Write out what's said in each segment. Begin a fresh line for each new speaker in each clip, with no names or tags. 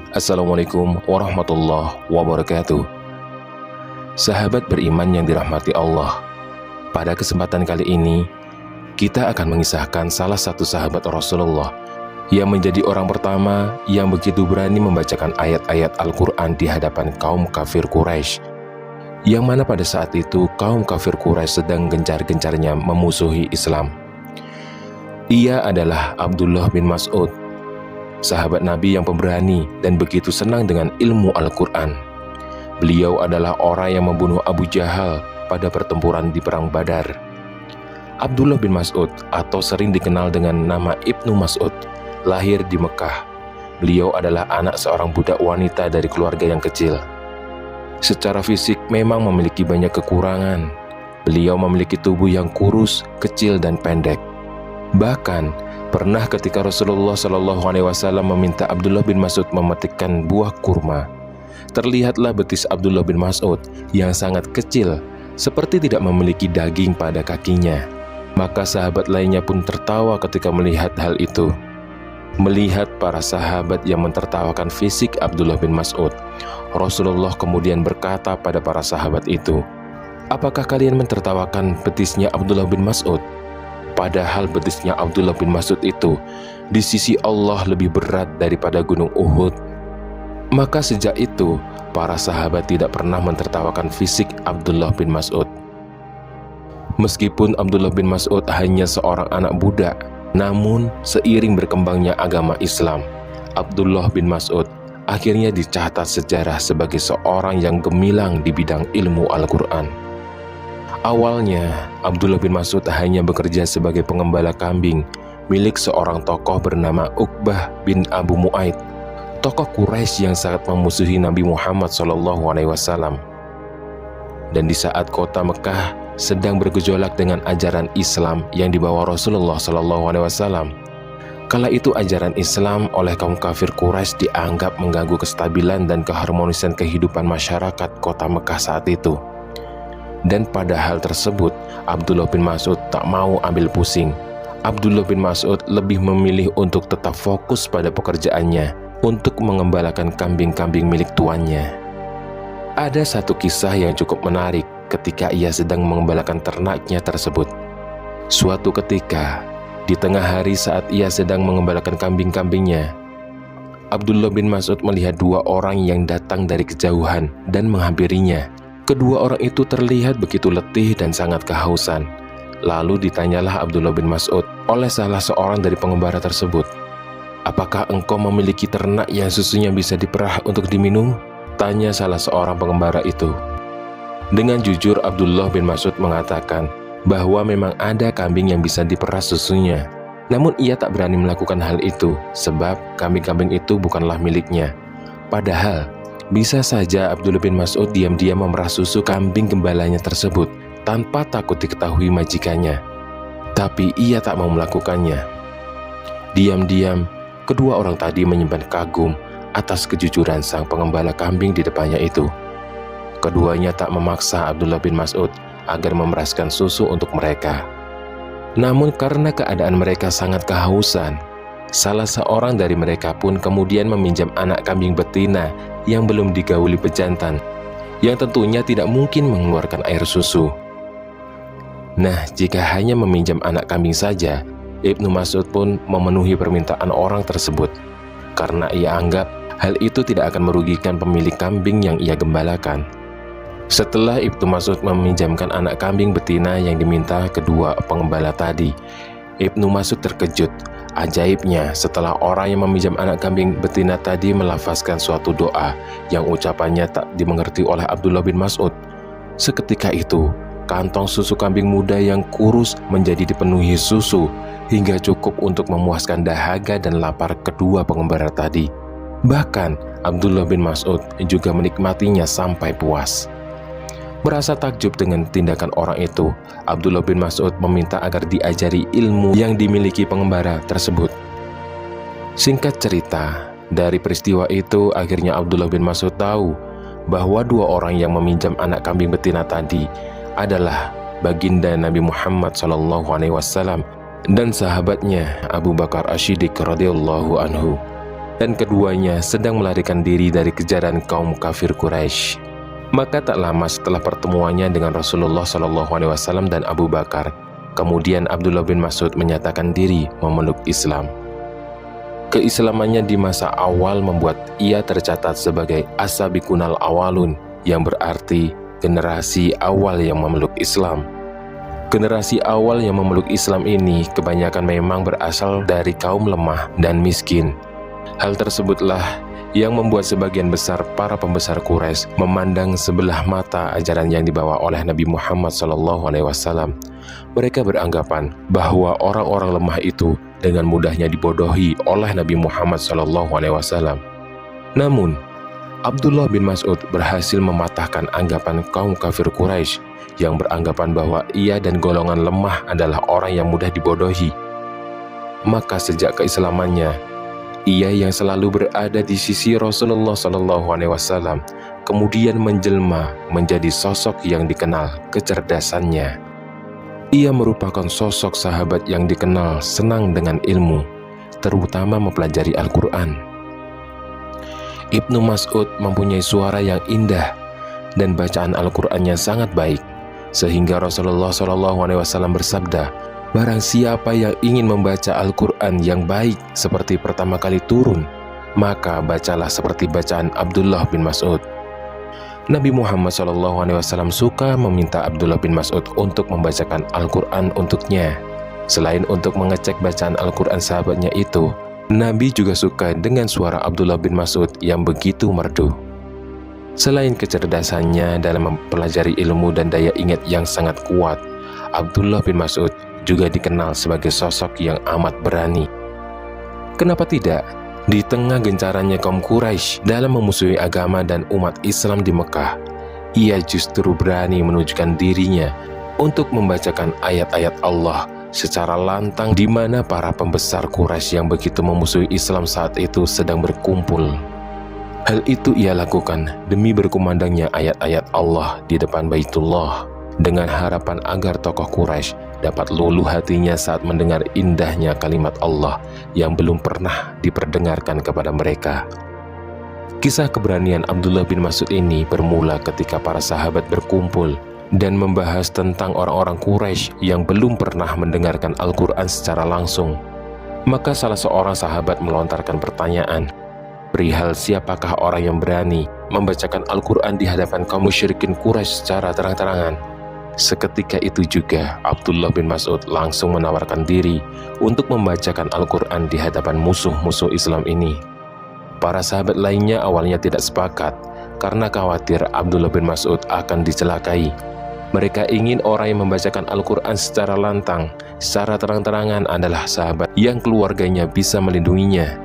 Assalamualaikum warahmatullahi wabarakatuh. Sahabat beriman yang dirahmati Allah, pada kesempatan kali ini kita akan mengisahkan salah satu sahabat Rasulullah yang menjadi orang pertama yang begitu berani membacakan ayat-ayat Al-Quran di hadapan kaum kafir Quraisy, yang mana pada saat itu kaum kafir Quraisy sedang gencar-gencarnya memusuhi Islam. Ia adalah Abdullah bin Mas'ud, sahabat Nabi yang pemberani dan begitu senang dengan ilmu Al-Quran. Beliau adalah orang yang membunuh Abu Jahal pada pertempuran di Perang Badar. Abdullah bin Mas'ud atau sering dikenal dengan nama Ibnu Mas'ud lahir di Mekah. Beliau adalah anak seorang budak wanita dari keluarga yang kecil. Secara fisik memang memiliki banyak kekurangan. Beliau memiliki tubuh yang kurus, kecil dan pendek. Bahkan pernah ketika Rasulullah SAW meminta Abdullah bin Mas'ud memetikkan buah kurma, terlihatlah betis Abdullah bin Mas'ud yang sangat kecil, seperti tidak memiliki daging pada kakinya. Maka sahabat lainnya pun tertawa ketika melihat hal itu. Melihat para sahabat yang mentertawakan fisik Abdullah bin Mas'ud, Rasulullah kemudian berkata pada para sahabat itu, "Apakah kalian mentertawakan betisnya Abdullah bin Mas'ud? Padahal betisnya Abdullah bin Mas'ud itu di sisi Allah lebih berat daripada gunung Uhud." Maka sejak itu para sahabat tidak pernah mentertawakan fisik Abdullah bin Mas'ud. Meskipun Abdullah bin Mas'ud hanya seorang anak budak, namun seiring berkembangnya agama Islam, Abdullah bin Mas'ud akhirnya dicatat sejarah sebagai seorang yang gemilang di bidang ilmu Al-Quran. Awalnya, Abdullah bin Mas'ud hanya bekerja sebagai pengembala kambing milik seorang tokoh bernama Uqbah bin Abu Mu'aid, tokoh Quraisy yang sangat memusuhi Nabi Muhammad SAW. Dan di saat kota Mekah sedang bergejolak dengan ajaran Islam yang dibawa Rasulullah SAW, kala itu ajaran Islam oleh kaum kafir Quraisy dianggap mengganggu kestabilan dan keharmonisan kehidupan masyarakat kota Mekah saat itu. Dan pada hal tersebut, Abdullah bin Mas'ud tak mau ambil pusing. Abdullah bin Mas'ud lebih memilih untuk tetap fokus pada pekerjaannya, untuk mengembalakan kambing-kambing milik tuannya. Ada satu kisah yang cukup menarik ketika ia sedang mengembalakan ternaknya tersebut. Suatu ketika, di tengah hari saat ia sedang mengembalakan kambing-kambingnya, Abdullah bin Mas'ud melihat dua orang yang datang dari kejauhan dan menghampirinya. Kedua orang itu terlihat begitu letih dan sangat kehausan. Lalu ditanyalah Abdullah bin Mas'ud oleh salah seorang dari pengembara tersebut, "Apakah engkau memiliki ternak yang susunya bisa diperah untuk diminum?" tanya salah seorang pengembara itu. Dengan jujur Abdullah bin Mas'ud mengatakan bahwa memang ada kambing yang bisa diperah susunya. Namun ia tak berani melakukan hal itu sebab kambing-kambing itu bukanlah miliknya. Padahal bisa saja Abdullah bin Mas'ud diam-diam memerah susu kambing gembalanya tersebut tanpa takut diketahui majikannya. Tapi ia tak mau melakukannya. Diam-diam, kedua orang tadi menyimpan kagum atas kejujuran sang pengembala kambing di depannya itu. Keduanya tak memaksa Abdullah bin Mas'ud agar memeraskan susu untuk mereka. Namun karena keadaan mereka sangat kehausan, salah seorang dari mereka pun kemudian meminjam anak kambing betina yang belum digauli pejantan, yang tentunya tidak mungkin mengeluarkan air susu. Nah, jika hanya meminjam anak kambing saja, Ibnu Mas'ud pun memenuhi permintaan orang tersebut, karena ia anggap hal itu tidak akan merugikan pemilik kambing yang ia gembalakan. Setelah Ibnu Mas'ud meminjamkan anak kambing betina yang diminta kedua pengembala tadi, Ibnu Mas'ud terkejut. Ajaibnya, setelah orang yang meminjam anak kambing betina tadi melafazkan suatu doa yang ucapannya tak dimengerti oleh Abdullah bin Mas'ud, seketika itu kantong susu kambing muda yang kurus menjadi dipenuhi susu hingga cukup untuk memuaskan dahaga dan lapar kedua pengembara tadi. Bahkan Abdullah bin Mas'ud juga menikmatinya sampai puas. Merasa takjub dengan tindakan orang itu, Abdullah bin Mas'ud meminta agar diajari ilmu yang dimiliki pengembara tersebut. Singkat cerita, dari peristiwa itu akhirnya Abdullah bin Mas'ud tahu bahwa dua orang yang meminjam anak kambing betina tadi adalah baginda Nabi Muhammad SAW dan sahabatnya Abu Bakar As-Siddiq radhiyallahu anhu. dan keduanya sedang melarikan diri dari kejaran kaum kafir Quraisy. Maka tak lama setelah pertemuannya dengan Rasulullah SAW dan Abu Bakar, kemudian Abdullah bin Mas'ud menyatakan diri memeluk Islam. Keislamannya di masa awal membuat ia tercatat sebagai as-sabiqunal awalun, yang berarti generasi awal yang memeluk Islam. Generasi awal yang memeluk Islam ini kebanyakan memang berasal dari kaum lemah dan miskin. Hal tersebutlah yang membuat sebagian besar para pembesar Quraisy memandang sebelah mata ajaran yang dibawa oleh Nabi Muhammad SAW. Mereka beranggapan bahwa orang-orang lemah itu dengan mudahnya dibodohi oleh Nabi Muhammad SAW. Namun, Abdullah bin Mas'ud berhasil mematahkan anggapan kaum kafir Quraisy yang beranggapan bahwa ia dan golongan lemah adalah orang yang mudah dibodohi. Maka sejak keislamannya, ia yang selalu berada di sisi Rasulullah SAW kemudian menjelma menjadi sosok yang dikenal kecerdasannya. Ia merupakan sosok sahabat yang dikenal senang dengan ilmu, terutama mempelajari Al-Quran. Ibnu Mas'ud mempunyai suara yang indah dan bacaan Al-Qurannya sangat baik, sehingga Rasulullah SAW bersabda, "Barang siapa yang ingin membaca Al-Quran yang baik seperti pertama kali turun, maka bacalah seperti bacaan Abdullah bin Mas'ud." Nabi Muhammad SAW suka meminta Abdullah bin Mas'ud untuk membacakan Al-Quran untuknya. Selain untuk mengecek bacaan Al-Quran sahabatnya itu, Nabi juga suka dengan suara Abdullah bin Mas'ud yang begitu merdu. Selain kecerdasannya dalam mempelajari ilmu dan daya ingat yang sangat kuat, Abdullah bin Mas'ud juga dikenal sebagai sosok yang amat berani. Kenapa tidak? Di tengah gencarannya kaum Quraisy dalam memusuhi agama dan umat Islam di Mekah, ia justru berani menunjukkan dirinya untuk membacakan ayat-ayat Allah secara lantang di mana para pembesar Quraisy yang begitu memusuhi Islam saat itu sedang berkumpul. Hal itu ia lakukan demi berkumandangnya ayat-ayat Allah di depan Baitullah, dengan harapan agar tokoh Quraisy dapat luluh hatinya saat mendengar indahnya kalimat Allah yang belum pernah diperdengarkan kepada mereka. Kisah keberanian Abdullah bin Mas'ud ini bermula ketika para sahabat berkumpul dan membahas tentang orang-orang Quraisy yang belum pernah mendengarkan Al-Quran secara langsung. Maka salah seorang sahabat melontarkan pertanyaan perihal siapakah orang yang berani membacakan Al-Quran di hadapan kaum musyrikin Quraisy secara terang-terangan. Seketika itu juga Abdullah bin Mas'ud langsung menawarkan diri untuk membacakan Al-Quran di hadapan musuh-musuh Islam ini. Para sahabat lainnya awalnya tidak sepakat karena khawatir Abdullah bin Mas'ud akan dicelakai. Mereka ingin orang yang membacakan Al-Quran secara lantang, secara terang-terangan adalah sahabat yang keluarganya bisa melindunginya.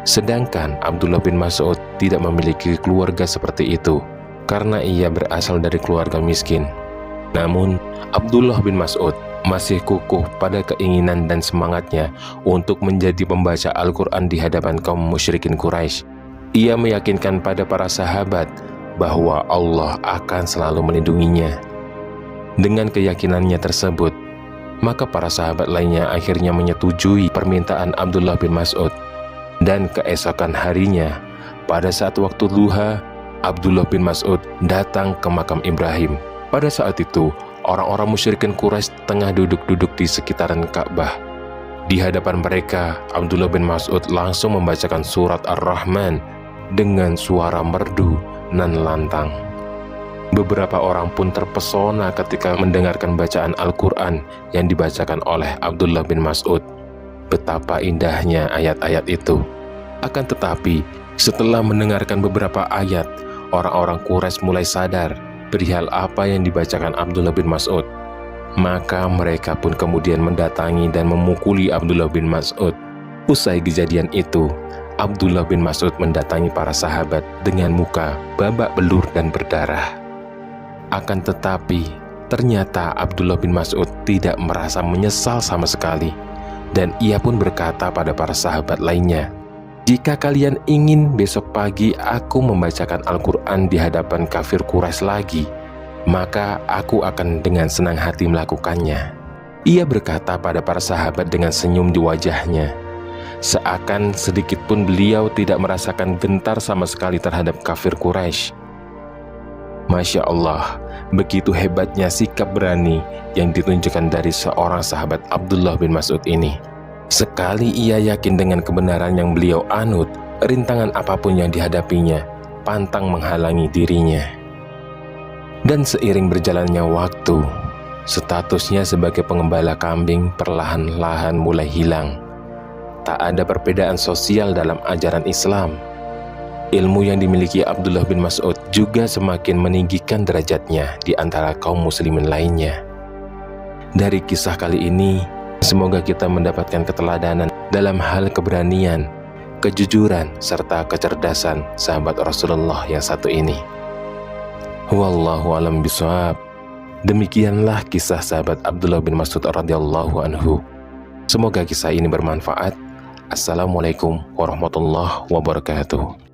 Sedangkan Abdullah bin Mas'ud tidak memiliki keluarga seperti itu karena ia berasal dari keluarga miskin. Namun, Abdullah bin Mas'ud masih kukuh pada keinginan dan semangatnya untuk menjadi pembaca Al-Quran di hadapan kaum musyrikin Quraisy. Ia meyakinkan pada para sahabat bahwa Allah akan selalu melindunginya. Dengan keyakinannya tersebut, maka para sahabat lainnya akhirnya menyetujui permintaan Abdullah bin Mas'ud. Dan keesokan harinya, pada saat waktu duha, Abdullah bin Mas'ud datang ke makam Ibrahim. Pada saat itu, orang-orang musyrikin Quraisy tengah duduk-duduk di sekitaran Ka'bah. Di hadapan mereka, Abdullah bin Mas'ud langsung membacakan surat Ar-Rahman dengan suara merdu nan lantang. Beberapa orang pun terpesona ketika mendengarkan bacaan Al-Quran yang dibacakan oleh Abdullah bin Mas'ud. Betapa indahnya ayat-ayat itu. Akan tetapi, setelah mendengarkan beberapa ayat, orang-orang Quraisy mulai sadar perihal apa yang dibacakan Abdullah bin Mas'ud. Maka mereka pun kemudian mendatangi dan memukuli Abdullah bin Mas'ud. Usai kejadian itu, Abdullah bin Mas'ud mendatangi para sahabat dengan muka babak belur dan berdarah. Akan tetapi, ternyata Abdullah bin Mas'ud tidak merasa menyesal sama sekali. Dan ia pun berkata pada para sahabat lainnya, "Jika kalian ingin besok pagi aku membacakan Al-Quran di hadapan kafir Quraisy lagi, maka aku akan dengan senang hati melakukannya." Ia berkata pada para sahabat dengan senyum di wajahnya, Seakan sedikit pun beliau tidak merasakan gentar sama sekali terhadap kafir Quraisy. Masya Allah, begitu hebatnya sikap berani yang ditunjukkan dari seorang sahabat Abdullah bin Mas'ud ini. Sekali ia yakin dengan kebenaran yang beliau anut, rintangan apapun yang dihadapinya pantang menghalangi dirinya. Dan seiring berjalannya waktu, statusnya sebagai pengembala kambing perlahan-lahan mulai hilang. Tak ada perbedaan sosial dalam ajaran Islam. Ilmu yang dimiliki Abdullah bin Mas'ud juga semakin meninggikan derajatnya di antara kaum muslimin lainnya. Dari kisah kali ini, semoga kita mendapatkan keteladanan dalam hal keberanian, kejujuran, serta kecerdasan sahabat Rasulullah yang satu ini. Wallahu a'lam bishawab. Demikianlah kisah sahabat Abdullah bin Mas'ud radhiyallahu anhu. Semoga kisah ini bermanfaat. Assalamualaikum warahmatullahi wabarakatuh.